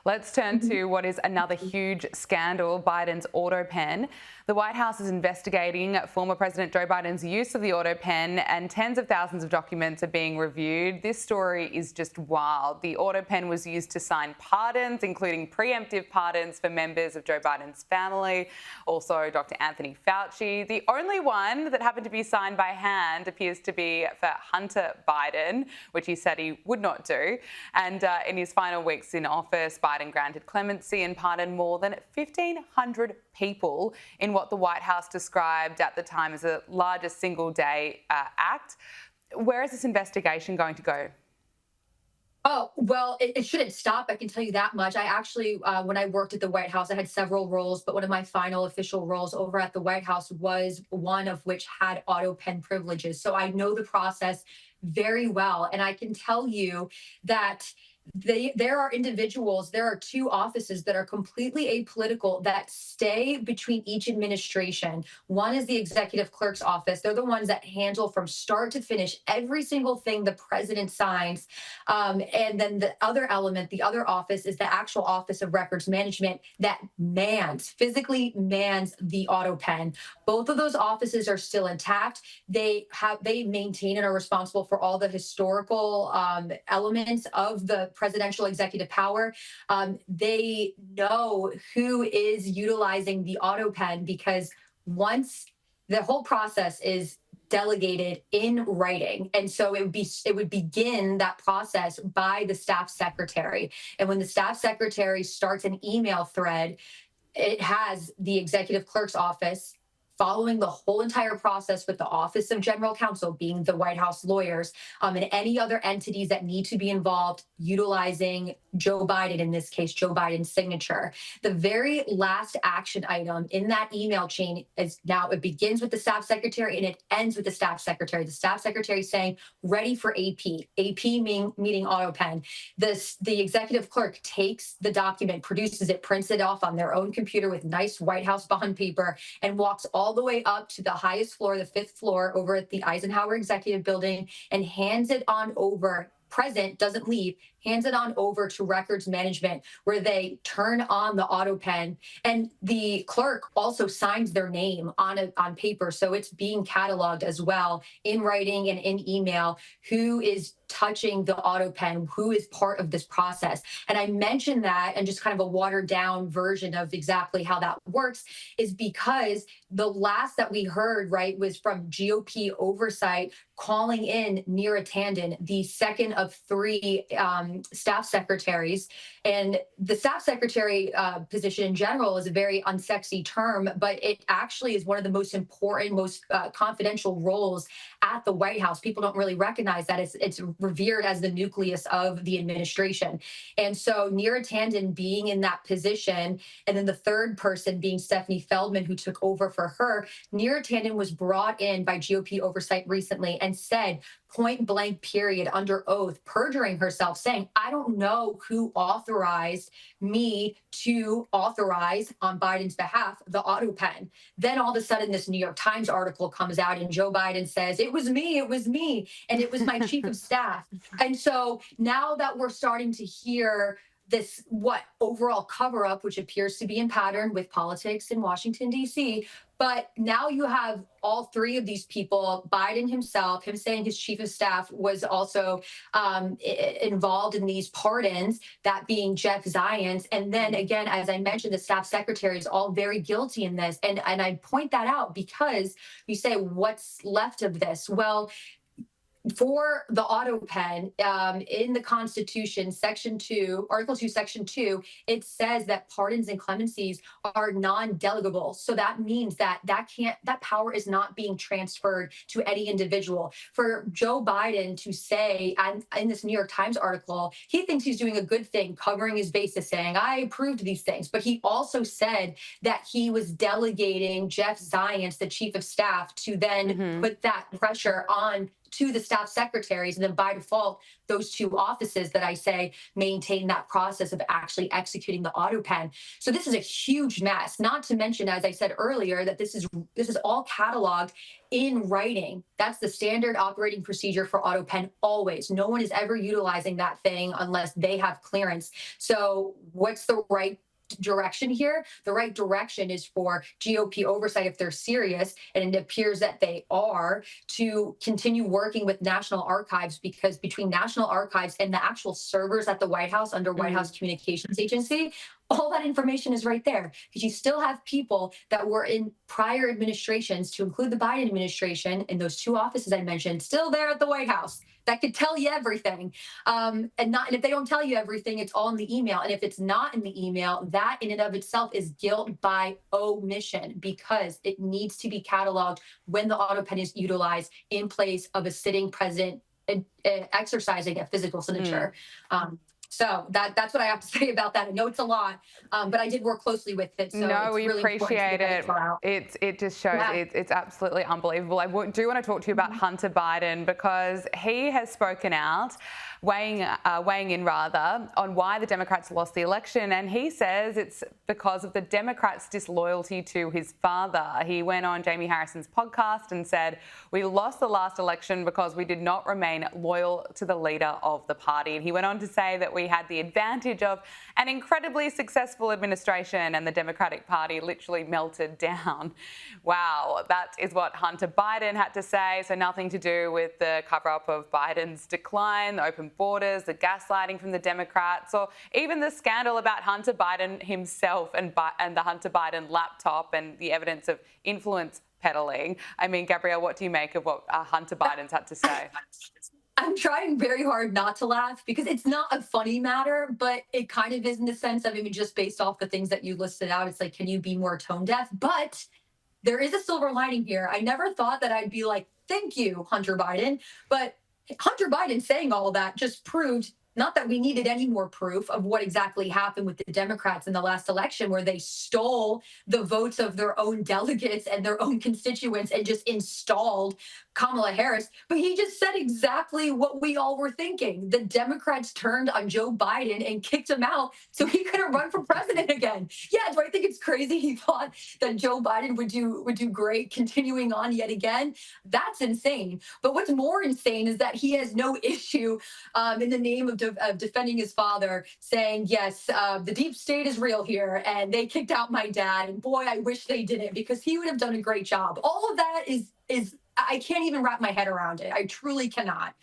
Let's turn to what is another huge scandal, Biden's autopen. The White House is investigating former President Joe Biden's use of the autopen, and tens of thousands of documents are being reviewed. This story is just wild. The autopen was used to sign pardons, including preemptive pardons for members of Joe Biden's family, also Dr. Anthony Fauci. The only one that happened to be signed by hand appears to be for Hunter Biden, which he said he would not do. And in his final weeks in office, Biden granted clemency and pardoned more than 1,500 people in what the White House described at the time as the largest single-day act. Where is this investigation going to go? Oh, well, it shouldn't stop. I can tell you that much. I actually, when I worked at the White House, I had several roles, but one of my final official roles over at the White House was one of which had auto pen privileges. So I know the process very well. And I can tell you that there are individuals, there are two offices that are completely apolitical that stay between each administration. One is the executive clerk's office. They're the ones that handle from start to finish every single thing the president signs. And then the other element, the other office is the actual Office of Records Management that physically mans the auto pen. Both of those offices are still intact. They maintain and are responsible for all the historical elements of the presidential executive power. They know who is utilizing the auto pen because once the whole process is delegated in writing, and so it would begin that process by the staff secretary. And when the staff secretary starts an email thread, it has the executive clerk's office following the whole entire process with the Office of General Counsel, being the White House lawyers, and any other entities that need to be involved utilizing Joe Biden, in this case, Joe Biden's signature. The very last action item in that email chain is now it begins with the staff secretary and it ends with the staff secretary. The staff secretary saying, ready for AP, meaning auto pen. The executive clerk takes the document, produces it, prints it off on their own computer with nice White House bond paper, and walks all the way up to the highest floor, the fifth floor, over at the Eisenhower Executive Building, and hands it on over. Present, doesn't leave, hands it on over to records management, where they turn on the auto pen, and the clerk also signs their name on paper, so it's being cataloged as well in writing and in email who is touching the auto pen, who is part of this process. And I mentioned that, and just kind of a watered down version of exactly how that works is because the last that we heard, right, was from GOP oversight calling in Neera Tanden, the second of three staff secretaries. And the staff secretary position in general is a very unsexy term, but it actually is one of the most important, most confidential roles at the White House. People don't really recognize that it's revered as the nucleus of the administration. And so Neera Tanden being in that position, and then the third person being Stephanie Feldman, who took over for her, Neera Tanden was brought in by GOP oversight recently and said, point blank period, under oath, perjuring herself, saying, I don't know who authorized me to authorize on Biden's behalf the auto pen. Then all of a sudden this New York Times article comes out and Joe Biden says, it was me, and it was my chief of staff. And so now that we're starting to hear this overall cover up, which appears to be in pattern with politics in Washington, D.C. But now you have all three of these people, Biden himself, him saying his chief of staff was also involved in these pardons, that being Jeff Zients. And then again, as I mentioned, the staff secretary is all very guilty in this. And I point that out because you say, what's left of this? Well, for the auto pen, in the Constitution, Section 2, Article 2, Section 2, it says that pardons and clemencies are non-delegable. So that means that power is not being transferred to any individual. For Joe Biden to say, and in this New York Times article, he thinks he's doing a good thing, covering his bases, saying, I approved these things. But he also said that he was delegating Jeff Zients, the chief of staff, to then put that pressure on to the staff secretaries, and then by default, those two offices that I say maintain that process of actually executing the auto pen. So this is a huge mess. Not to mention, as I said earlier, that this is all cataloged in writing. That's the standard operating procedure for auto pen always. No one is ever utilizing that thing unless they have clearance. So what's the right direction here? The right direction is for GOP oversight, if they're serious, and it appears that they are, to continue working with National Archives, because between National Archives and the actual servers at the White House under White House Communications Agency, all that information is right there, because you still have people that were in prior administrations, to include the Biden administration and those two offices I mentioned, still there at the White House, that could tell you everything. And if they don't tell you everything, it's all in the email. And if it's not in the email, that in and of itself is guilt by omission, because it needs to be cataloged when the auto pen is utilized in place of a sitting president exercising a physical signature. So that's what I have to say about that. I know it's a lot, but I did work closely with it. So no, it's we really appreciate it. It just shows it's absolutely unbelievable. I do want to talk to you about Hunter Biden, because he has spoken out, weighing in on why the Democrats lost the election, and he says it's because of the Democrats' disloyalty to his father. He went on Jamie Harrison's podcast and said, "We lost the last election because we did not remain loyal to the leader of the party." And he went on to say that we had the advantage of an incredibly successful administration and the Democratic Party literally melted down. Wow, that is what Hunter Biden had to say. So nothing to do with the cover-up of Biden's decline, the open borders, the gaslighting from the Democrats, or even the scandal about Hunter Biden himself and the Hunter Biden laptop and the evidence of influence peddling. I mean, Gabrielle, what do you make of what Hunter Biden's had to say? I'm trying very hard not to laugh, because it's not a funny matter, but it kind of is, in the sense of, I mean, just based off the things that you listed out, it's like, can you be more tone deaf? But there is a silver lining here. I never thought that I'd be like, thank you, Hunter Biden. But Hunter Biden saying all of that just proved, not that we needed any more proof of what exactly happened with the Democrats in the last election, where they stole the votes of their own delegates and their own constituents and just installed Kamala Harris. But he just said exactly what we all were thinking. The Democrats turned on Joe Biden and kicked him out so he couldn't run for president again. Yeah, do I think it's crazy he thought that Joe Biden would do great continuing on yet again? That's insane. But what's more insane is that he has no issue in the name of defending his father, saying, yes, the deep state is real here, and they kicked out my dad, and boy, I wish they didn't, because he would have done a great job. All of that is I can't even wrap my head around it. I truly cannot.